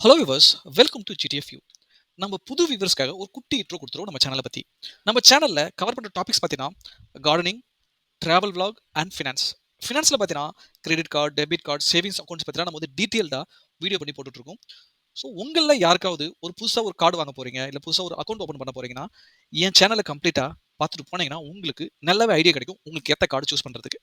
Hello viewers, welcome to GTF U. நம்ம புது வியூவர்ஸ்க்காக ஒரு குட்டி இன்ட்ரோ கொடுத்துருவோம் நம்ம சேனலை பற்றி. நம்ம சேனலில் கவர் பண்ணுற டாபிக்ஸ் பார்த்தீங்கன்னா gardening, travel vlog and finance. ஃபினான்ஸில் பார்த்தீங்கன்னா credit card, debit card, savings accounts பார்த்தீங்கன்னா நம்ம வந்து டீட்டெயில்டாக வீடியோ பண்ணி போட்டுட்ருக்கோம். ஸோ உங்களில் யாருக்காவது ஒரு புதுசாக ஒரு கார்டு வாங்க போகிறீங்க, இல்லை புதுசாக ஒரு அக்கௌண்ட் ஓப்பன் பண்ண போகிறீங்கன்னா என் சேனலை கம்ப்ளீட்டாக பார்த்துட்டு போனீங்கன்னா உங்களுக்கு நல்லாவே ஐடியா கிடைக்கும் உங்களுக்கு ஏற்ற கார்டு சூஸ் பண்ணுறதுக்கு.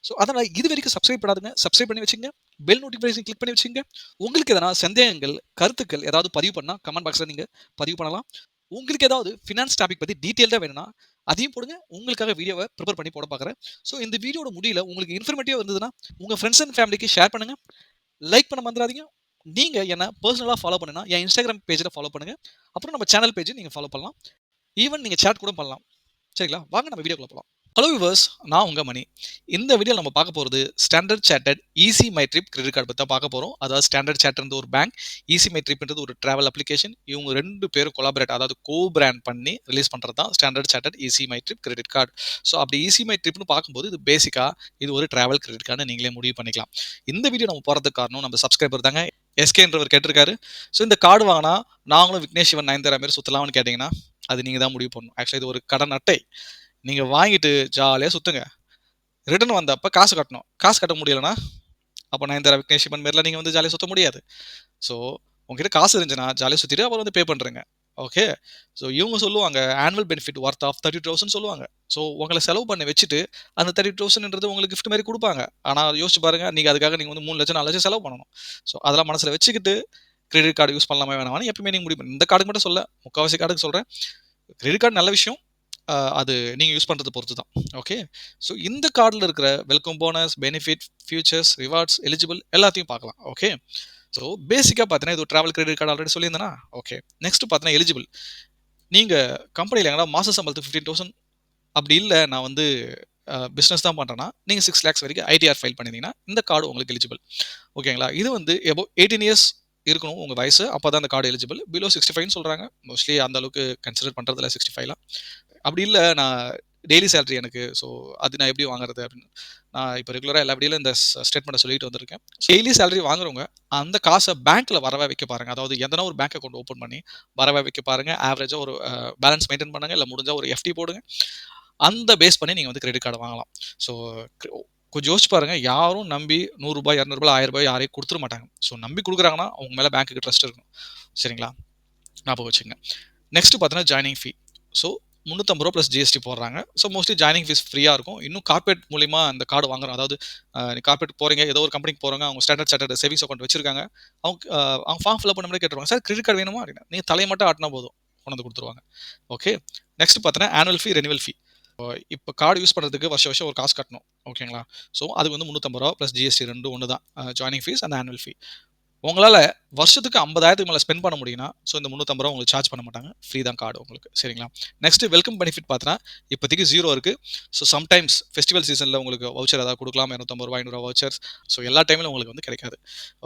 ஸோ அதனால் இது வரைக்கும் சப்ஸ்கிரைப் பண்ணாதுங்க, சப்ஸ்கிரைப் பண்ணி வச்சுங்க. பெல் நோட்டிஃபிகேஷன் கிளிக் பண்ணி வச்சுங்க. உங்களுக்கு எதனா சந்தேகங்கள், கருத்துக்கள் ஏதாவது பதிவு பண்ணால் கமெண்ட் பாக்ஸில் நீங்கள் பதிவு பண்ணலாம். உங்களுக்கு ஏதாவது ஃபினான்ஸ் டாபிக் பற்றி டீட்டெயில்டாக வேணும்னா அதையும் போடுங்க. உங்களுக்காக வீடியோவை ப்ரிப்பேர் பண்ணி போட பார்க்குறேன். ஸோ இந்த வீடியோட முடியல உங்களுக்கு இன்ஃபர்மேட்டிவாக இருந்ததுன்னா உங்கள் ஃப்ரெண்ட்ஸ் அண்ட் ஃபேமிலிக்கு ஷேர் பண்ணுங்கள். லைக் பண்ண மறந்துடாதீங்க. நீங்கள் என்ன பர்சனலாக ஃபாலோ பண்ணுன்னா என் இன்ஸ்டாகிராம் பேஜில் ஃபாலோ பண்ணுங்கள். அப்புறம் நம்ம சேனல் பேஜை நீங்கள் ஃபாலோ பண்ணலாம். ஈவன் நீங்கள் சேட் கூட பண்ணலாம். சரிங்களா? வாங்க நம்ம வீடியோக்குள்ள போகலாம். ஹலோ விவர்ஸ், நான் உங்கள் மணி. இந்த வீடியோவில் நம்ம பார்க்க போகிறது standard chartered easy my trip credit card பற்றி தான் பார்க்க போகிறோம். அதாவது ஸ்டாண்டர்ட் சார்ட்டர்ட் ஒரு பேங்க், ஈஸி மை ட்ரிப்ன்றது ஒரு ட்ராவல் அப்ளிகேஷன். இவங்க ரெண்டு பேரும் கொலாபரேட், அதாவது கோ பிராண்ட் பண்ணி ரிலீஸ் பண்ணுறது தான் standard chartered easy my trip credit card. So அப்படி ஈஸி மை ட்ரிப்னு பார்க்கும்போது இது பேசிக்காக இது ஒரு ட்ராவல் கிரெடிட் கார்டு நீங்களே முடிவு பண்ணிக்கலாம். இந்த வீடியோ நம்ம போகிறதுக்கு காரணம் நம்ம சப்ஸ்கிரைபர் தாங்க எஸ்கேன்றவர் கேட்டிருக்காரு. ஸோ இந்த கார்டு வாங்கினா நாங்களும் விக்னேஷ் சிவன் நயன்தாரா மாரி சுற்றலாம்னு கேட்டிங்கன்னா அது நீங்கள் தான் முடிவு பண்ணணும். ஆக்சுவலாக இது ஒரு கடன் அட்டை. நீங்கள் வாங்கிட்டு ஜாலியாக சுற்றுங்க. ரிட்டர்ன் வந்தப்போ காசு கட்டணும். காசு கட்ட முடியலைன்னா அப்போ நயன்தாரா, விக்னேஷ் சிவன் மாரிலாம் நீங்கள் வந்து ஜாலியாக சுற்ற முடியாது. ஸோ உங்ககிட்ட காசு இருந்துச்சுன்னா ஜாலியாக சுற்றிட்டு அப்புறம் வந்து பே பண்ணுறேங்க. ஓகே. ஸோ இவங்க சொல்லுவாங்க ஆனுவல் பெனிஃபிட் ஒர்த் ஆஃப் 30,000 சொல்லுவாங்க. ஸோ உங்களை செலவு பண்ணி வச்சுட்டு அந்த 30,000ன்றது உங்களுக்கு கிஃப்ட் மாதிரி கொடுப்பாங்க. ஆனால் யோசிச்சு பாருங்க, நீங்கள் அதுக்காக நீங்கள் வந்து 3 லட்சம் 4 லட்சம் செலவு பண்ணணும். ஸோ அதெல்லாம் மனசில் வச்சுக்கிட்டு கிரெடிட் கார்டு யூஸ் பண்ணலாமா வேணாமான்னு எப்பவுமே நீங்கள் முடிவு பண்ணணும். இந்த கார்டுக்கு மட்டும் சொல்ல, முக்கால்வாசி கார்டுக்கு சொல்கிறேன். கிரெடிட் கார்டு நல்ல விஷயம். அது நீங்கள் யூஸ் பண்ணுறது பொறுத்து தான். ஓகே. ஸோ இந்த கார்டில் இருக்கிற welcome bonus, benefit, features, rewards, eligible எல்லாத்தையும் பார்க்கலாம். ஓகே. ஸோ பேசிக்காக பார்த்தீங்கன்னா இது ஒரு ட்ராவல் கிரெடிட் கார்டு ஆல்ரெடி சொல்லியிருந்தேன்னா. ஓகே. நெக்ஸ்ட் பார்த்தீங்கன்னா எலிஜிபிள். நீங்கள் கம்பெனியில் எங்கன்னா மாத சம்பளத்துக்கு 15,000 அப்படி இல்லை நான் வந்து பிஸ்னஸ் தான் பண்ணுறேன்னா நீங்கள் 6 lakhs வரைக்கும் ஐடிஆர் ஃபைல் பண்ணியிருந்தீங்கன்னா இந்த கார்டு உங்களுக்கு எலிஜிபிள். ஓகேங்களா? இது வந்து எபோவ் 18 இயர்ஸ் இருக்கணும் உங்கள் வயசு, அப்போ தான் அந்த கார்டு எலிஜிபிள். பிலோ 65ன்னு சொல்கிறாங்க. மோஸ்ட்லி அந்த அளவுக்கு கன்சிடர் பண்ணுறதில்ல 65லாம். அப்படி இல்லை நான் டெய்லி சேலரி எனக்கு, ஸோ அது நான் எப்படி வாங்குறது அப்படின்னு நான் இப்போ ரெகுலராக எல்லா வீடியோவில் இந்த ஸ்டேட்மெண்ட்டை சொல்லிட்டு வந்திருக்கேன். டெய்லி சேலரி வாங்குறவங்க அந்த காசை பேங்க்கில் வரவே வைக்க பாருங்கள். அதாவது எதனா ஒரு பேங்க் அக்கௌண்ட் ஓப்பன் பண்ணி வரவே வைக்க பாருங்கள். ஆவரேஜாக ஒரு பேலன்ஸ் மெயின்டைன் பண்ணுங்கள். இல்லை முடிஞ்சால் ஒரு எஃப்டி போடுங்க. அந்த பேஸ் பண்ணி நீங்கள் வந்து கிரெடிட் கார்டு வாங்கலாம். ஸோ கொஞ்சம் யோசிச்சு பாருங்க. யாரும் நம்பி ரூ. 100, ரூ. 200, ரூ. 1000 யாரையும் கொடுத்துட மாட்டாங்க. ஸோ நம்பி கொடுக்குறாங்கன்னா அவங்க மேலே பேங்க்குக்கு ட்ரஸ்ட் இருக்கும். சரிங்களா? ஞாபகம் வச்சுங்க. நெக்ஸ்ட் பார்த்தீங்கன்னா ஜாயினிங் ஃபீ. ஸோ ரூ. 350 ப்ளஸ் ஜிஎஸ்டி போடுறாங்க. ஸோ மோஸ்ட்லி ஜாயினிங் ஃபீஸ் ஃப்ரீயாக இருக்கும். இன்னும் கார்பரேட் மூலிமா அந்த கார்டு வாங்குறோம். அதாவது கார்பரேட் போகிறீங்க, ஏதோ ஒரு கம்பெனிக்கு போகிறாங்க, அவங்க ஸ்டாண்டர்ட் சார்ட்டர்ட் சேவிங்ஸ் அக்கௌண்ட் வச்சிருக்காங்க. அவங்க ஃபார்ம் ஃபில் பண்ண கேட்டுருவாங்க, சார் கிரெடிட் கார்டு வேணுமா அப்படின்னா நீங்கள் தலையை மட்டும் ஆட்டினா போதும் கொண்டு வந்து கொடுத்துருவாங்க. ஓகே. நெக்ஸ்ட் பார்த்தீங்கன்னா ஆனுவல் ஃபீ, ரெனிவல் ஃபீ. இப்போ கார்டு யூஸ் பண்ணுறதுக்கு வருஷம் வருஷம் ஒரு காசு கட்டணும். ஓகேங்களா? ஸோ அதுக்கு வந்து ரூ. 350 ப்ளஸ் ஜிஎஸ்டி ரெண்டும் ஒன்று தான். ஜாயினிங் ஃபீஸ் அண்ட் ஆனுவல் ஃபீ. உங்களால் வருஷத்துக்கு 50,000க்கு மேலே ஸ்பெண்ட் பண்ண முடியும்னா ஸோ இந்த 350 உங்களுக்கு சார்ஜ் பண்ண மாட்டாங்க. ஃப்ரீ தான் கார்டு உங்களுக்கு. சரிங்களா? நெக்ஸ்ட் வெல்கம் பெனிஃபிட் பார்த்தீங்கன்னா இப்போதைக்கு 0 இருக்குது. ஸோ சம்டைம்ஸ் ஃபெஸ்டிவல் சீசனில் உங்களுக்கு வவுச்சர் ஏதாவது கொடுக்கலாம். ரூ. 250, ரூ. 500 வவுச்சர்ஸ். ஸோ எல்லா டைமிலும் உங்களுக்கு வந்து கிடைக்காது.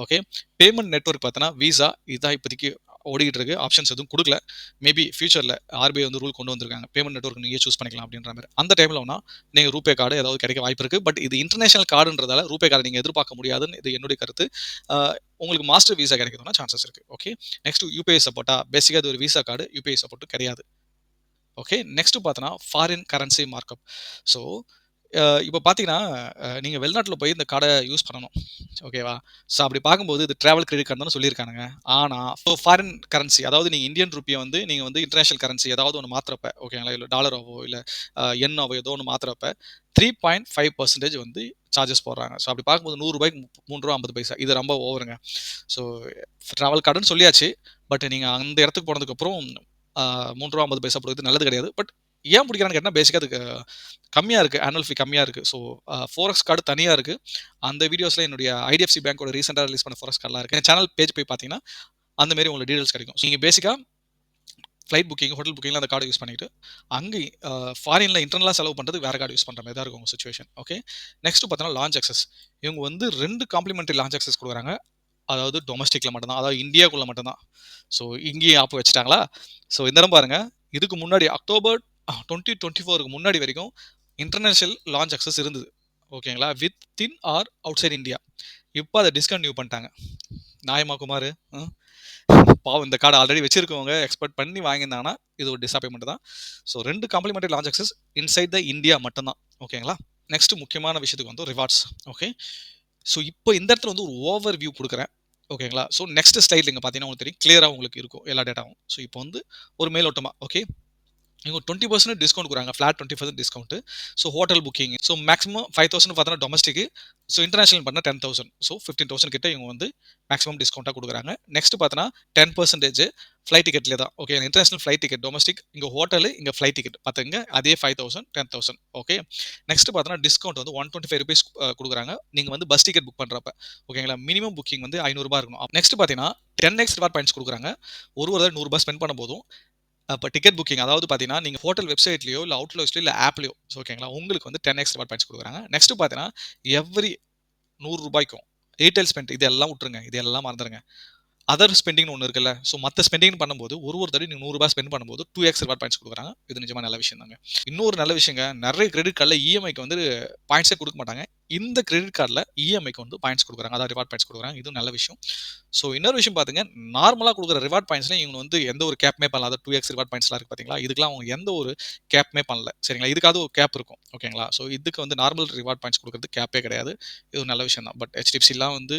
ஓகே. பேமெண்ட் நெட்வொர்க் பார்த்தோன்னா விசா இதுதான் இப்போதைக்கு ஓடிக்கிட்டு இருக்கு. ஆப்ஷன்ஸ் எதுவும் கொடுக்கல. மேபி ஃபியூச்சரில் ஆர்பிஐ வந்து ரூல் கொண்டு வந்திருக்காங்க. பேமெண்ட் நெட்வொர்க் நீங்கள் சூஸ் பண்ணிக்கலாம் அப்படின்ற மாதிரி. அந்த டைமில் வேணால் நீங்கள் ரூபே கார்டு ஏதாவது கிடைக்க வாய்ப்பு இருக்குது. பட் இது இன்டர்நேஷனல் கார்டுன்றதால ரூபே கார்டு நீங்கள் எதிர்பார்க்க முடியாதுன்னு இது என்னுடைய கருத்து. உங்களுக்கு மாஸ்டர் விசா கிடைக்கிறதுனா சான்சஸ் இருக்குது. ஓகே. நெக்ஸ்ட் யூபிஐ சப்போர்ட்டா? பேசிக்காக இது ஒரு விசா கார்டு, யூபிஐ சப்போர்ட் கிடையாது. ஓகே. நெக்ஸ்ட் பார்த்தோன்னா ஃபாரின் கரன்சி மார்க்அப். ஸோ இப்போ பார்த்தீங்கன்னா நீங்கள் வெளிநாட்டில் போய் இந்த கார்டை யூஸ் பண்ணணும். ஓகேவா? ஸோ அப்படி பார்க்கும்போது இது ட்ராவல் கிரெடிட் கார்டு தானே சொல்லியிருக்கானுங்க. ஆனால் ஸோ ஃபாரின் கரன்சி, அதாவது நீங்கள் இந்தியன் ருப்பியை வந்து நீங்கள் வந்து இன்டர்நேஷனல் கரன்சி ஏதாவது ஒன்று மாற்றுறப்ப, ஓகேங்களா, இல்லை டாலராவோ இல்லை எண்ணாவோ ஏதோ ஒன்று மாற்றுறப்ப 3.5% வந்து சார்ஜஸ் போடுறாங்க. ஸோ அப்படி பார்க்கும்போது ரூ. 100க்கு ரூ. 3.50. இது ரொம்ப ஓவருங்க. ஸோ ட்ராவல் கார்டுன்னு சொல்லியாச்சு. பட் நீங்கள் அந்த இடத்துக்கு போனதுக்கப்புறம் ரூ. 3.50 போடுறது நல்லது கிடையாது. பட் ஏன் பிடிக்கிறான்னு கேட்டால் பேசிக்காக அதுக்கு கம்மியாக இருக்குது. ஆனுவல் ஃபீ கம்மியாக இருக்குது. ஸோ ஃபோரெக்ஸ் கார்டு தனியாக இருக்குது. அந்த வீடியோஸில் என்னுடைய ஐடிஎஃப்சி பேங்கோட ரீசெண்டாக ரிலீஸ் பண்ண ஃபோரெக்ஸ் கார்டெலாம் இருக்குது. என் சேனல் பேஜ் போய் பார்த்தீங்கன்னா அந்தமாரி உங்களுக்கு டீடைல்ஸ் கிடைக்கும். ஸோ நீங்கள் பேசிக்காக ஃப்ளைட் புக்கிங், ஹோட்டல் புக்கிங்கில் அந்த கார்டு யூஸ் பண்ணிவிட்டு அங்கே ஃபாரினில் இன்டர்னலாக செலவு பண்ணுறது வேறு கார்டு யூஸ் பண்ணுற மாதிரி தான் இருக்கும் உங்கள் சுச்சுவேஷன். ஓகே. நெக்ஸ்ட் பார்த்தோன்னா லான்ச் அக்சஸ். இவங்க வந்து 2 காம்ப்ளிமெண்ட்ரி லான்ச் அக்சஸ் கொடுக்குறாங்க. அதாவது டொமஸ்டிக்கில் மட்டும்தான், அதாவது இந்தியாவுக்குள்ளே மட்டும்தான். ஸோ இங்கேயும் ஆப் வச்சுட்டாங்களா? ஸோ இந்த இடம் பாருங்கள். இதுக்கு முன்னாடி அக்டோபர் 2024க்கு முன்னாடி வரைக்கும் இன்டர்நேஷனல் லான்ச் அக்சஸ் இருந்தது. ஓகேங்களா? Within or outside India. இப்போ அதை டிஸ்கன்டினியூ பண்ணிட்டாங்க. நியாயமா குமார்? பாவம் இந்த கார்டு ஆல்ரெடி வச்சிருக்கவங்க எக்ஸ்பெக்ட் பண்ணி வாங்கியிருந்தாங்கன்னா இது ஒரு டிசப்பாயின்மெண்ட் தான். So 2 complementary launch access inside the India மட்டும்தான். ஓகேங்களா? நெக்ஸ்ட் முக்கியமான விஷயத்துக்கு வந்து ரிவார்ட்ஸ். ஓகே. ஸோ இப்போ இந்த இடத்துல வந்து ஒரு ஓவர் வியூ கொடுக்குறேன். ஓகேங்களா? ஸோ நெக்ஸ்ட் ஸ்லைட்ல இங்க பார்த்தீங்கன்னா உங்களுக்கு தெரியும். கிளியரா உங்களுக்கு இருக்கும் எல்லா டேட்டாவும். ஸோ இப்போ வந்து ஒரு மேலோட்டமா ஓகே. இவங்க 20% டிஸ்கவுண்ட் குடுக்குறாங்க. Flat 20% discount. So hotel booking. So maximum 5000 பார்த்தோன்னா டொமஸ்டிக். ஸோ இன்டர்நேஷனல் பண்ணா 10,000. ஸோ 15,000 கிட்ட இவங்க வந்து மேக்ஸிமம் டிஸ்கவுண்ட்டா குடுக்குறாங்க. நெக்ஸ்ட் பார்த்தோன்னா 10% ஃப்ளைட் டிக்கெட்ல தான். Okay. International flight ticket, domestic இங்க ஹோட்டல், இங்க ஃப்ளைட் டிக்கெட் பார்த்துக்கங்க. அதே 5,000, 10,000. ஓகே. நெக்ஸ்ட் பார்த்தோன்னா டிஸ்கவுண்ட் வந்து ₹125 குடுக்குறாங்க. நீங்க வந்து பஸ் டிக்கெட் புக் பண்றப்ப. ஓகேங்களா? மினிமம் புக்கிங் வந்து ₹500 இருக்கணும். நெக்ஸ்ட் பார்த்தீங்கன்னா 10x ரிவார்ட் பாயிண்ட்ஸ் குடுக்குறாங்க. ஒரு தடவை ₹100 ஸ்பெண்ட் பண்ணும்போதும் அப்போ டிக்கெட் புக்கிங் அதாவது பார்த்தீங்கன்னா, நீங்க ஹோட்டல் வெப்சைட்லயோ, இல்ல அவுட்லெட்ஸ்லயோ, இல்ல ஆப்லயோ ஓகேங்களா, உங்களுக்கு வந்து 10x ரிவார்ட் பாயிண்ட்ஸ் குடுக்குறாங்க. நெக்ஸ்ட் பார்த்தீங்கன்னா, எவ்ரி ₹100க்கும் ஏர்டெல் ஸ்பெண்ட் இதெல்லாம் விட்டுருங்க. இதெல்லாம் மறந்துருங்க. அதர் ஸ்பெண்டிங்னு ஒண்ணு இருக்குல்ல. ஸோ மத்த ஸ்பெண்டிங் பண்ணும்போது ஒரு தடவை நீங்க ₹100 ஸ்பெண்ட் பண்ணும்போது 2x ரிவார்ட் பாயிண்ட்ஸ் குடுக்குறாங்க. இது நிஜமா நல்ல விஷயம் தாங்க. இன்னொரு நல்ல விஷயங்க, நெறைய கிரெடிட் கார்ட்ல இஎம்ஐக்கு வந்து பாயிண்ட்ஸே குடுக்க மாட்டாங்க. இந்த கிரெடிட் கார்ட்ல இஎம்ஐக்கு வந்து பாயிண்ட்ஸ் குடுக்குறாங்க. அதாவது ரிவார்ட் பாயிண்ட்ஸ் குடுக்குறாங்க. இதுவும் நல்ல விஷயம். ஸோ இன்னொரு விஷயம் பாத்துங்க, நார்மலா குடுக்குற ரிவார்ட் பாயிண்ட்ஸ்ல இவங்க வந்து எந்த ஒரு கேப்புமே பண்ணல. அதாவது 2x ரிவார்ட் பாயிண்ட்ஸ்லாம் இருக்கு பாத்தீங்களா? இதுக்கெல்லாம் அவங்க எந்த ஒரு கேப்புமே பண்ணல. சரிங்களா? இதுக்காவது ஒரு கேப் இருக்கும். ஓகேங்களா? ஸோ இதுக்கு வந்து நார்மல் ரிவார்ட் பாயிண்ட்ஸ் குடுக்குறதுக்கு கேப்பே கிடையாது. இது ஒரு நல்ல விஷயம் தான். பட் HDFCலாம் வந்து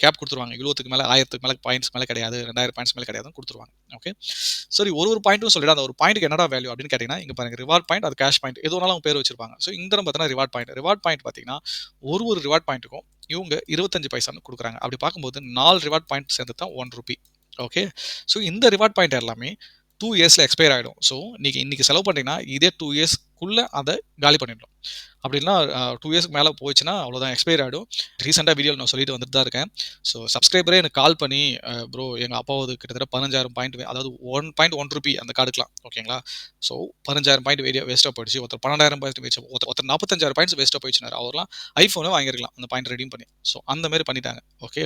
கேப் குடுத்துருவாங்க. 70க்கு மேல 1000க்கு மேல பாயிண்ட்ஸ் மேல கிடையாது. 2000 பாயிண்ட்ஸ் மேல கிடையாதுன்னு குடுத்துருவாங்க. ஓகே. சரி ஒரு பாயிண்ட்டும் சொல்லிட்டு அந்த ஒரு பாயிண்ட்க்கு என்னடா வேல்யூ அப்படின்னு கேட்டீங்கன்னா, இங்க பாருங்க ரிவார்ட் பாயிண்ட், அது கேஷ் பாயிண்ட். எது வேணாலும் அவங்க பேர் வச்சிருப்பாங்க. ஸோ இந்த இடம் பார்த்தீங்கன்னா ரிவார்ட் பாயிண்ட். ரிவார்ட் பாயிண்ட் பார்த்தீங்கன்னா, ஒரு ரிவார்ட் பாயிண்ட்டுக்கும் இவங்க 25 பைசான்னு குடுக்குறாங்க. அப்படி பார்க்கும்போது 4 ரிவார்ட் பாயிண்ட் சேர்ந்து தான் ₹1. ஓகே. ஸோ இந்த ரிவார்ட் பாயிண்ட் எல்லாமே 2 இயர்ஸ்ல எக்ஸ்பயர் ஆயிடும். ஸோ நீங்க இன்னைக்கு செலவு பண்ணீங்கன்னா, இதே 2 இயர்ஸ்க்குள்ள அத காலி பண்ணிடணும். அப்படி இல்லனா 2 இயர்ஸ்க்கு மேல போச்சுன்னா அவ்வளோதான் எக்ஸ்பயர் ஆயிடும். ரீசென்ட்டா வீடியோல நான் சொல்லிட்டு வந்துட்டு தான் இருக்கேன். ஸோ சப்ஸ்கிரைபரே எனக்கு கால் பண்ணி, ப்ரோ எங்க அப்பாவோடது கிட்டத்தட்ட 15,000 பாயிண்ட் அதாவது ₹1 அந்த கார்டுக்கலாம். ஓகேங்களா? ஸோ 15,000 பாயிண்ட் வேஸ்ட்டா போயிடுச்சு. ஒருத்தர் 12,000 பாயிண்ட் வேஸ்ட் ஒருத்தர் 45,000 பாயிண்ட்ஸ் வேஸ்ட்டா போயிடுச்சுனாரு. அவர்லாம் ஐஃபோனே வாங்கியிருக்கலாம். அந்த பாயிண்ட் ரெடீம் பண்ணி. ஸோ அந்த மாரி பண்ணிட்டாங்க. ஓகே.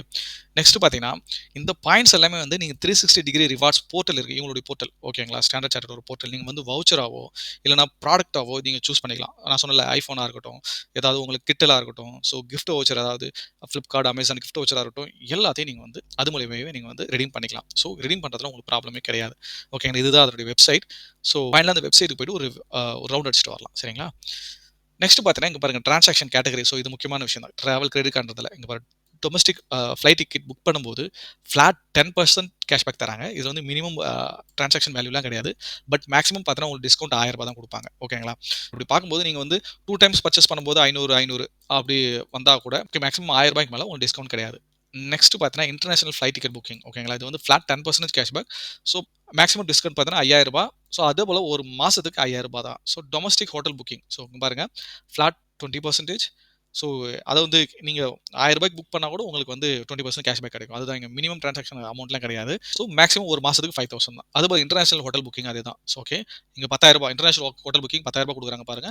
நெக்ஸ்ட் பார்த்தீங்கன்னா, இந்த பாயிண்ட்ஸ் எல்லாமே வந்து நீங்க 360 டிகிரி ரிவார்ட்ஸ் போர்ட்டல் இருக்கு. இவங்களுடைய போர்ட்டல். ஓகேங்களா? ஸ்டாண்டர்ட் சார்ட்டர்ட் ஒரு போர்ட்டல். நீங்க வந்து வவுச்சராவோ, இல்லன்னா ப்ராடக்ட்டாவோ நீங்க சூஸ் பண்ணிக்கலாம். நான் சொன்னேன்ல ஐஃபோனா இருக்கட்டும், ஏதாவது உங்களுக்கு கிட்டலா இருக்கட்டும், ஸோ கிஃப்ட் வவுச்சர் அதாவது Flipkart, Amazon கிஃப்ட் வவுச்சரா இருக்கட்டும், எல்லாத்தையும் நீங்க வந்து அது மூலியமாவே நீங்க வந்து ரெடீம் பண்ணிக்கலாம். ஸோ ரெடீம் பண்றதுல உங்களுக்கு ப்ராப்ளமே கிடையாது. ஓகேங்களா? இதுதான் அதனுடைய வெப்சைட். ஸோ ஃபைனலா அந்த வெப்சைட்டுக்கு போயிட்டு ஒரு ரவுண்ட் அடிச்சுட்டு வரலாம். சரிங்களா? நெக்ஸ்ட் பார்த்தீங்கன்னா, இங்க பாருங்க டிரான்சாக்ஷன் கேட்டகரி. ஸோ இது முக்கியமான விஷயம் தான். டிராவல் கிரெடிட் கார்டுன்றதுல இங்க பாருங்க டொமஸ்டிக் ஃப்ளைட் டிக்கெட் புக் பண்ணும்போது ஃபிளாட் 10% கேஷ்பேக் தராங்க. இது வந்து மினிமம் டிரான்சாக்ஷன் வேல்யூலாம் கிடையாது. பட் மேக்ஸிமம் பார்த்தீங்கன்னா உங்களுக்கு டிஸ்கவுண்ட் ₹1000 தான் குடுப்பாங்க. ஓகேங்களா? இப்படி பார்க்கும்போது நீங்க வந்து 2 டைம்ஸ் பர்ச்சேஸ் பண்ணும்போது 500, 500 அப்படி வந்தா கூட மேக்ஸிமம் ₹1000 மேல உங்களுக்கு டிஸ்கவுண்ட் கிடையாது. நெக்ஸ்ட் பார்த்தீங்கன்னா, இன்டர்நேஷனல் ஃப்ளைட் டிக்கெட் புக்கிங். ஓகேங்களா? இது வந்து flat 10% cashback. So maximum discount பார்த்தீங்கன்னா ₹5000. ஸோ அதே போல ஒரு மாசத்துக்கு ₹5000 தான். So domestic hotel booking. So இங்க பாருங்க ஃபிளாட் 20%. ஸோ அத வந்து நீங்க ₹1000 புக் பண்ணா கூட உங்களுக்கு வந்து 20% கேஷ்பேக் கிடைக்கும். அதுதான் இங்க மினிமம் டிரான்சாக்ஷன் அமௌண்ட்லாம் கிடையாது. ஸோ மேக்ஸிமம் ஒரு மாசத்துக்கு 5000 தான். அதுபோல இன்டர்நேஷனல் ஹோட்டல் புக்கிங் அதேதான். So okay. இங்க ₹10,000 இன்டர்நேஷனல் ஹோட்டல் புக்கிங் ₹10,000 குடுக்குறாங்க பாருங்க.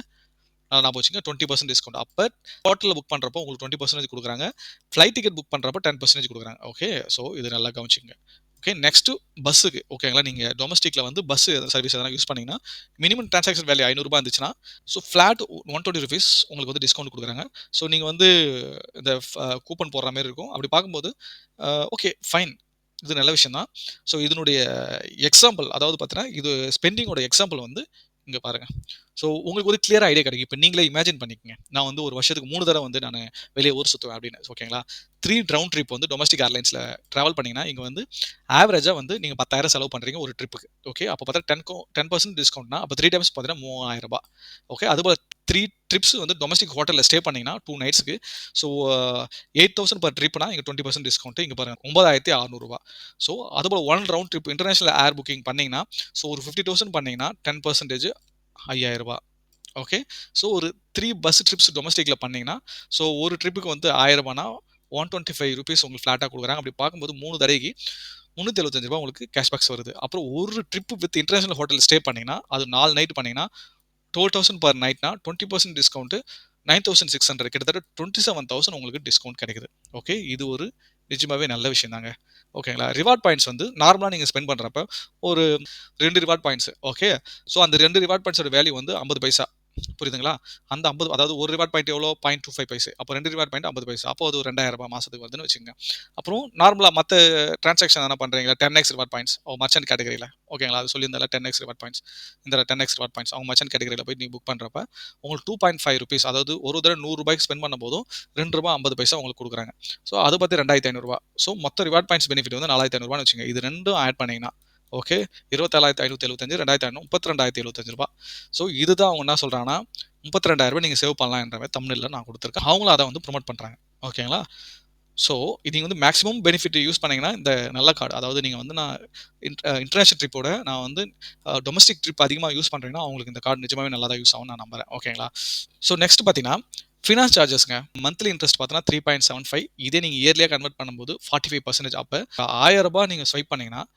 நல்லா ஞாபகம் வச்சுக்கங்க. 20% டிஸ்கவுண்ட். அப்ப ஹோட்டல்ல புக் பண்றப்போ உங்களுக்கு 20% குடுக்குறாங்க. ஃப்ளைட் டிக்கெட் புக் பண்றப்ப 10% குடுக்குறாங்க. ஓகே. ஸோ இது நல்லா கவனிச்சுக்கங்க. ஓகே. நெக்ஸ்ட் பஸ்ஸுக்கு. ஓகேங்களா? நீங்க டொமஸ்டிக்ல வந்து பஸ் சர்வீஸ் எதனா யூஸ் பண்ணீங்கன்னா, மினிமம் டிரான்சாக்ஷன் வேல்யூ ₹500 இருந்துச்சுன்னா, ஸோ ஃபிளாட் ₹120 உங்களுக்கு வந்து டிஸ்கவுண்ட் குடுக்குறாங்க. ஸோ நீங்க வந்து இந்த கூப்பன் போடுற மாரி இருக்கும். அப்படி பார்க்கும்போது ஓகே ஃபைன். இது நல்ல விஷயம் தான். ஸோ இதனுடைய எக்ஸாம்பிள் அதாவது பார்த்தீங்கன்னா, இது ஸ்பெண்டிங்கோட எக்ஸாம்பிள் வந்து இங்க பாருங்க. ஸோ உங்களுக்கு ஒரு கிளியரா ஐடியா கிடைக்கும். இப்ப நீங்களே இமேஜின் பண்ணிக்கங்க. நான் வந்து ஒரு வருஷத்துக்கு 3 தடவ வந்து நானு வெளிய ஊர் சுத்துவேன் அப்படின்னு. ஓகேங்களா? 3 ரவுண்ட் ட்ரிப் வந்து டொமஸ்டிக் ஏர்லைன்ஸ்ல டிராவல் பண்ணீங்கன்னா, இங்க வந்து ஆவரேஜா வந்து நீங்க 10,000 செலவு பண்றீங்க ஒரு ட்ரிப்புக்கு. ஓகே. அப்ப பார்த்தா 10% டிஸ்கவுண்ட்னா, அப்ப 3 டைம்ஸ் பார்த்தீங்கன்னா ₹3000. ஓகே. அதுபோல 3 ட்ரிப்ஸ் வந்து டொமஸ்டிக் ஹோட்டல்ல ஸ்டே பண்ணீங்கன்னா 2 நைட்ஸ்க்கு. ஸோ 8000 பெர் ட்ரிப்னா இங்க 20% டிஸ்கவுண்ட். இங்க பாருங்க ₹9600. ஸோ அதுபோல 1 ரவுண்ட் ட்ரிப் இன்டர்நேஷனல் ஏர் புக்கிங் பண்ணீங்கன்னா, ஸோ ஒரு 50,000 பண்ணீங்கன்னா 10% ₹5000. ஓகே. ஸோ ஒரு 3 பஸ் ட்ரிப்ஸ் டொமஸ்டிக்ல பண்ணீங்கன்னா, ஸோ ஒரு ட்ரிப்புக்கு வந்து ₹1000னா ₹125 உங்களுக்கு ஃபிளாட்டா குடுக்குறாங்க. அப்படி பார்க்கும்போது 3 தடவைக்கு ₹375 உங்களுக்கு கேஷ்பேக்ஸ் வருது. அப்புறம் ஒரு trip with international hotel stay பண்ணீங்கன்னா, அது 4 நைட் பண்ணீங்கன்னா 12,000 பெர் நைட்னா 20% டிஸ்கவுண்ட் 9,600 கிட்டத்தட்ட 27,000 உங்களுக்கு டிஸ்கவுண்ட் கிடைக்குது. ஓகே. இது ஒரு நிஜமாவே நல்ல விஷயம் தாங்க. ஓகேங்களா? ரிவார்ட் பாயிண்ட்ஸ் வந்து நார்மலா நீங்க ஸ்பெண்ட் பண்றப்ப ஒரு 2 ரிவார்ட் பாயிண்ட்ஸ். ஓகே. ஸோ அந்த 2 ரிவார்ட் பாயிண்ட்ஸோட வேல்யூ வந்து 50 பைசா. புரியுதுங்களா? அந்த 50 அதாவது ஒரு ரிவார்ட் பாயிண்ட் எவ்வளோ? 0.25 பைசே. அப்போ 2 ரிவார்ட் பாயிண்ட் 50 பைசா. அப்போ அது ஒரு ரூ. 2000 மாசத்துக்கு வருதுன்னு வச்சுக்கங்க. அப்புறம் நார்மலா மத்த டிரான்சாக்ஷன் எதனா பண்றீங்களா? 10x ரிவார்ட் பாயிண்ட்ஸ் மர்ச்சன்ட் கேட்டகரியில. ஓகேங்களா? அது சொல்லியிருந்தேன்ல 10x ரிவார்ட் பாயிண்ட்ஸ். இந்த 10x ரிவார்ட் பாயிண்ட்ஸ் அவங்க மர்ச்சன்ட் கேட்டகரியில போய் நீங்க புக் பண்றப்ப, உங்களுக்கு ₹2.5 அதாவது ஒரு தடவ ரூ. 100 ஸ்பெண்ட் பண்ணும்போதும் ரூ. 2.50 உங்களுக்கு குடுக்குறாங்க. ஸோ அத பத்தி ரூ. 2500. ஸோ மொத்த ரிவார்ட் பாயிண்ட்ஸ் பெனிஃபிட் வந்து ரூ. 4500ன்னு வச்சுக்கங்க. இது 2ம் ஆட் பண்ணீங்கன்னா, ஓகே 27,575 2500 32,075. ஸோ இதுதான் அவங்க என்ன சொல்றாங்கன்னா, ₹32,000 நீங்க சேவ் பண்ணலாம்ன்ற மாரி தம்ப்நெயில்ல நான் குடுத்துருக்கேன். அவங்களும் அத வந்து ப்ரமோட் பண்றாங்க. ஓகேங்களா? ஸோ இது நீங்க வந்து மேக்ஸிமம் பெனிஃபிட் யூஸ் பண்ணீங்கன்னா, இந்த நல்ல கார்டு. அதாவது நீங்க வந்து நான் இன்டர்நேஷனல் ட்ரிப்போட நான் வந்து டொமஸ்டிக் ட்ரிப் அதிகமா யூஸ் பண்றீங்கன்னா, உங்களுக்கு இந்த கார்டு நிஜமாவே நல்லா தான் யூஸ் ஆகும்னு நான் நம்புறேன். ஓகேங்களா? ஸோ நெக்ஸ்ட் பார்த்தீங்கன்னா, ஃபினான்ஸ் சார்ஜஸ்ங்க. மந்த்லி இன்ட்ரெஸ்ட் பார்த்தீங்கன்னா 3.75. இதே நீங்க இயர்லியா கன்வெர்ட் பண்ணும்போது 45% அப்ப ரூ. 1000 நீங்க ஸ்வைப் பண்ணீங்கன்னா, ரூ.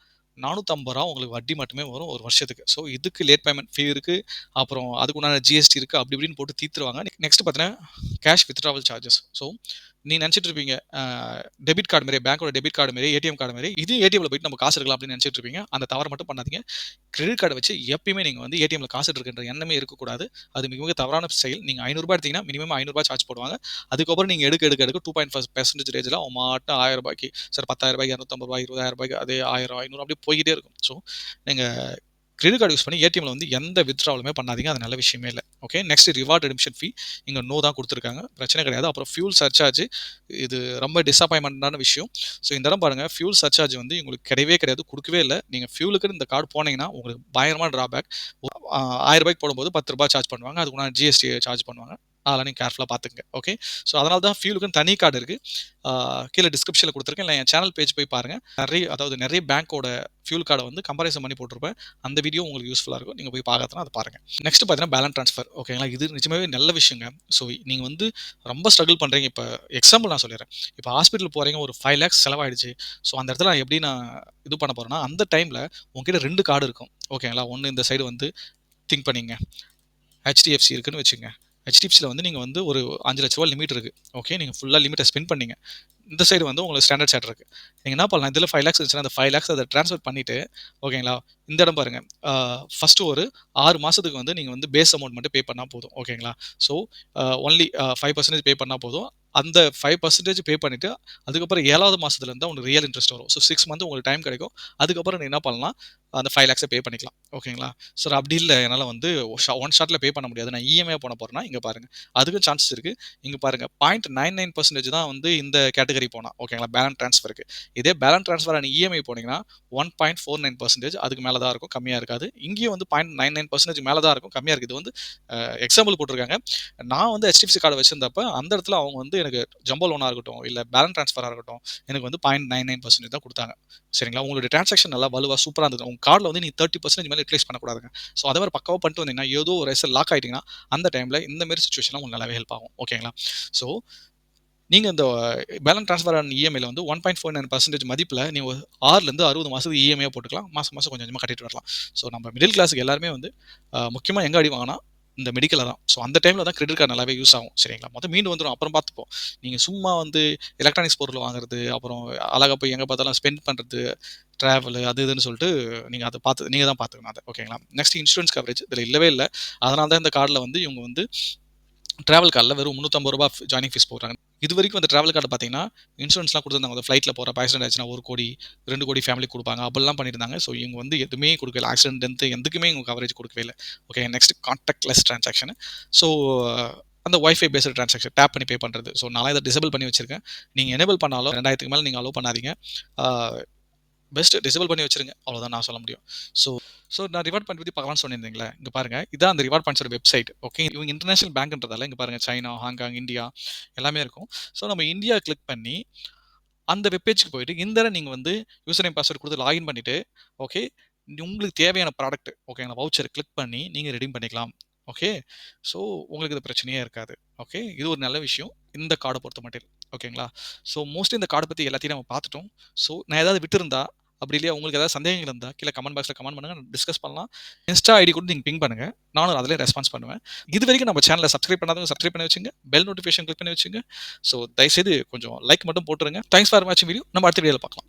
450 உங்களுக்கு வட்டி மட்டுமே வரும் ஒரு வருஷத்துக்கு. ஸோ இதுக்கு லேட் பேமெண்ட் ஃபீ இருக்கு. அப்புறம் அதுக்கு உண்டான ஜிஎஸ்டி இருக்கு. அப்படி இப்படின்னு போட்டு தீர்த்துருவாங்க. நெக்ஸ்ட் பார்த்தீங்கன்னா, கேஷ் வித்ட்ராவல் சார்ஜஸ். ஸோ நீங்க நினைச்சிட்டு இருப்பீங்க, டெபிட் கார்டு மாரி, பேங்கோட டெபிட் கார்டு மாரி, ஏடிஎம் கார்டு மாரி, இது ஏடிஎம்ல போயிட்டு நம்ம காசு எடுக்கலாம் அப்படின்னு நினைச்சிட்டு இருப்பீங்க. அந்த தவற மட்டும் பண்ணாதீங்க. கிரெடிட் கார்டு வச்சு எப்பயுமே நீங்க வந்து ஏடிஎம்ல காசு எடுக்கின்ற எண்ணமே இருக்கக்கூடாது. அது மிக மிக தவறான செயல். நீங்க ரூ. 500 எடுத்தீங்கன்னா மினிமம் ரூ. 500 சார்ஜ் போடுவாங்க. அதுக்கப்புறம் நீங்க எடுக்க எடுக்க எடுக்க 2.5% ரேஞ்சில அவன் மாட்டும் ரூ. 1000க்கு சார் ரூ. 10,000 ரூ. 250 ரூ. 20,000 அதே 1000 500 அப்படியே போய்க்கிட்டே இருக்கும். ஸோ நீங்க கிரெடிட் கார்டு யூஸ் பண்ணி ஏடிஎம்ல வந்து எந்த வித்ட்ராவலுமே பண்ணாதீங்க. அது நல்ல விஷயமே இல்ல. ஓகே. நெக்ஸ்ட் ரிவார்ட் ரெடிம்ஷன் ஃபீ இங்க நோ தான் குடுத்துருக்காங்க. பிரச்சனை கிடையாது. அப்புறம் ஃபியூல் சர்சார்ஜ் இது ரொம்ப டிசப்பாயின்ட்மென்ட்டான விஷயம். ஸோ இந்த இடம் பாருங்க, ஃபியூல் சர்சார்ஜ் வந்து உங்களுக்கு கிடையவே கிடையாது. குடுக்கவே இல்ல. நீங்க ஃபியூலுக்குன்னு இந்த கார்டு போனீங்கன்னா, உங்களுக்கு பயங்கரமான டிராபேக். ரூ. 1000 போடும்போது ரூ. 10 சார்ஜ் பண்ணுவாங்க. அதுக்குண்டான ஜிஎஸ்டி சார்ஜ் பண்ணுவாங்க. அதெல்லாம் நீங்க கேர்ஃபுல்லா பார்த்துக்கங்க. ஓகே. ஸோ அதனால தான் ஃபியூலுக்குன்னு தனி கார்டு இருக்கு. கீழ டிஸ்கிரிப்ஷன்ல குடுத்துருக்கேன். இல்ல என் சேனல் பேஜ் போய் பாருங்க. நெறைய பேங்கோட ஃபியூல் கார்ட வந்து கம்பேரிசன் பண்ணி போட்டிருப்பேன். அந்த வீடியோ உங்களுக்கு யூஸ்ஃபுல்லா இருக்கும். நீங்க போய் பார்க்கறதுனா அத பாருங்க. நெக்ஸ்ட் பார்த்தீங்கன்னா, பேலன்ஸ் ட்ரான்ஸ்ஃபர். ஓகேங்களா? இது நிஜமாவே நல்ல விஷயங்க. ஸோ நீங்க வந்து ரொம்ப ஸ்ட்ரகிள் பண்றீங்க. இப்ப எக்ஸாம்பிள் நான் சொல்லிர்றேன். இப்ப ஹாஸ்பிட்டல் போறீங்க, ஒரு 5 லேக்ஸ் செலவாயிடுச்சு. ஸோ அந்த இடத்துல நான் எப்படி இது பண்ண போறேன்னா, அந்த டைம்ல உங்ககிட்ட 2 கார்டு இருக்கும். ஓகேங்களா? ஒண்ணு இந்த சைடு வந்து திங்க் பண்ணீங்க. HDFC இருக்குன்னு வச்சுக்கங்க. HDFCல வந்து நீங்க வந்து ஒரு ரூ. 5,00,000 லிமிட் இருக்கு. ஓகே. நீங்க ஃபுல்லா லிமிட்ட ஸ்பெண்ட் பண்ணீங்க. இந்த சைடு வந்து உங்களுக்கு ஸ்டாண்டர்ட் சார்ட்டர் இருக்கு. நீங்க என்ன பண்ணலாம், இதில 5 லேக்ஸ் இருந்துச்சுன்னா, அந்த 5 லேக்ஸ் அத ட்ரான்ஸ்ஃபர் பண்ணிட்டு, ஓகேங்களா? இந்த இடம் பாருங்க. ஆ ஃபர்ஸ்ட் ஒரு 6 மாசத்துக்கு வந்து நீங்க வந்து பேஸ் அமௌண்ட் மட்டும் பே பண்ணா போதும். ஓகேங்களா? ஸோ ஒன்லி 5% பே பண்ணா போதும். அந்த 5% பே பண்ணிட்டு, அதுக்கப்புறம் 7வது மாசத்துல இருந்து தான் உங்களுக்கு ரியல் இன்ட்ரெஸ்ட் வரும். ஸோ 6 மந்த் உங்களுக்கு டைம் கிடைக்கும். அதுக்கப்புறம் நீங்க என்ன பண்ணலாம், அந்த 5 லேக்ஸ பே பண்ணிக்கலாம். ஓகேங்களா? சார் அப்படி இல்ல, என்னால வந்து ஒன் ஷாட்ல பே பண்ண முடியாது. நான் இஎம்ஐ பண்ண போறேன்னா, இங்க பாருங்க. அதுக்கும் சான்சஸ் இருக்கு. இங்க பாருங்க 0.99% தான் வந்து இந்த கேட்டகரி போனா. ஓகேங்களா? பேலன்ஸ் ட்ரான்ஸ்ஃபருக்கு. இதே பேலன்ஸ் ட்ரான்ஸ்ஃபர் அண்ட் இஎம்ஐ போனீங்கன்னா 1.49% அதுக்கு மேல தான் இருக்கும். கம்மியா இருக்காது. இங்கேயும் வந்து 0.99% மேல தான் இருக்கும். கம்மியா இருக்கு. இது வந்து எக்ஸாம்பிள் போட்டிருக்காங்க. நான் வந்து HDFC கார்டு வச்சிருந்தப்ப, அந்த இடத்துல அவங்க வந்து எனக்கு ஜம்போ லோனா இருக்கட்டும், இல்ல பேலன்ஸ் ட்ரான்ஸ்ஃபரா இருக்கட்டும், எனக்கு வந்து 0.99% தான் குடுத்தாங்க. சரிங்களா? உங்களுடைய டிரான்சாக்ஷன் நல்லா வலுவா சூப்பரா இருந்தது. உங்க கார்ட்ல வந்து நீங்க 30% மேல யுட்டிலைஸ் பண்ணக்கூடாதுங்க. ஸோ அதே மாரி பக்காவா பண்ணிட்டு வந்தீங்கன்னா, ஏதோ ஒரு வயசுல லாக் ஆயிட்டீங்கன்னா, அந்த டைம்ல இந்த மாரி சிச்சுவேஷன்ல உங்களுக்கு நல்லாவே ஹெல்ப் ஆகும். ஓகேங்களா? ஸோ நீங்க இந்த பேலன்ஸ் ட்ரான்ஸ்ஃபர் அண்ட் இஎம்ஐல வந்து 1.49% மதிப்புல நீங்க 6லேருந்து 60 மாசத்துக்கு இஎம்ஐயா போட்டுக்கலாம். மாசம் மாசம் கொஞ்சம் கொஞ்சமா கட்டிட்டு வரலாம். ஸோ நம்ம மிடில் கிளாஸ்க்கு எல்லாருமே வந்து முக்கியமா எங்க அடி வாங்குனா, இந்த மெடிக்கல்ல தான். ஸோ அந்த டைம்ல தான் கிரெடிட் கார்டு நல்லாவே யூஸ் ஆகும். சரிங்களா? மொத்தம் மீண்டு வந்துரும். அப்புறம் பார்த்துப்போம். நீங்க சும்மா வந்து எலக்ட்ரானிக்ஸ் பொருள் வாங்குறது, அப்புறம் அழகா போய் எங்க பார்த்தாலும் ஸ்பெண்ட் பண்றது, டிராவல் அது இதுன்னு சொல்லிட்டு நீங்க தான் பார்த்துக்கணும் அத. ஓகேங்களா? நெக்ஸ்ட் இன்சூரன்ஸ் கவரேஜ் இதுல இல்லவே இல்ல. அதனால தான் இந்த கார்ட்ல வந்து இவங்க வந்து டிராவல் கார்ட்ல வெறும் ரூ. 350 ஜாயினிங் ஃபீஸ் போடுறாங்க. இதுவரைக்கும் அந்த டிராவல் கார்டு பார்த்தீங்கன்னா, இன்சூரன்ஸ்லாம் குடுத்துருந்தாங்க. ஃப்ளைட்ல போறப்ப ஆக்சிடென்ட் ஆச்சுன்னா 1,00,00,000, 2,00,00,000 ஃபேமிலிக்கு குடுப்பாங்க. அப்படிலாம் பண்ணியிருந்தாங்க. ஸோ இவங்க வந்து எதுவுமே குடுக்கல. ஆக்சிடென்ட், டெத் எதுக்குமே இவங்க கவரேஜ் குடுக்கவே இல்ல. Okay. Next contactless transaction. So அந்த வைஃபை பேஸ்டு டிரான்சாக்ஷன் டேப் பண்ணி பே பண்றது. ஸோ நான்லாம் இத டிசேபிள் பண்ணி வச்சிருக்கேன். நீங்க எனேபிள் பண்ணாலும் 2000க்கு மேல நீங்க அலோவ் பண்ணாதீங்க. ஆ பெஸ்ட் டிசேபிள் பண்ணி வச்சிருங்க. அவ்வளோதான் நான் சொல்ல முடியும். ஸோ ஸோ நான் ரிவார்ட் பாயிண்ட் பத்தி பார்க்கலாம்னு சொல்லியிருந்தீங்களே, இங்க பாருங்க. இதான் அந்த ரிவார்ட் பாயிண்ட்ஸோட வெப்சைட். ஓகே. இவங்க இன்டர்நேஷனல் பேங்க்ன்றதால இங்க பாருங்க சைனா, ஹாங்காங், இந்தியா எல்லாமே இருக்கும். ஸோ நம்ம இந்தியா கிளிக் பண்ணி அந்த வெப் பேஜ்க்கு போயிட்டு, இந்த தடவ நீங்க வந்து யூசர் நேம், பாஸ்வேர்ட் குடுத்து லாகின் பண்ணிட்டு, ஓகே. உங்களுக்கு தேவையான ப்ராடக்ட் ஓகேங்களா, வவுச்சர் கிளிக் பண்ணி நீங்க ரெடீம் பண்ணிக்கலாம். ஓகே. ஸோ உங்களுக்கு இது பிரச்சனையே இருக்காது. ஓகே. இது ஒரு நல்ல விஷயம். இந்த கார்ட பொறுத்தமட்டில். ஓகேங்களா? ஸோ மோஸ்ட்லி இந்த கார்ட பத்தி எல்லாத்தையும் நம்ம பார்த்துட்டோம். ஸோ நான் ஏதாவது விட்டிருந்தா, அப்படி இல்லையா உங்களுக்கு ஏதாவது சந்தேகங்கள் இருந்தா, கீழ கமெண்ட் பாக்ஸ்ல கமெண்ட் பண்ணுங்க. டிஸ்கஸ் பண்ணலாம். இன்ஸ்டா ஐடி கூட நீங்க பிங் பண்ணுங்க. நானும் அதிலயே ரெஸ்பான்ஸ் பண்ணுவேன். இதுவரைக்கும் நம்ம சேனல சப்ஸ்கிரைப் பண்ணாதவங்க சப்ஸ்கிரைப் பண்ணி வச்சுங்க. பெல் நோட்டிஃபிகேஷன் கிளிக் பண்ணி வச்சுங்க. ஸோ தயவுசெய்து கொஞ்சம் லைக் மட்டும் போட்டுருங்க. தேங்க்ஸ் ஃபார் வாட்சிங் வீடியோ. நம்ம அடுத்த வீடியோல பார்க்கலாம்.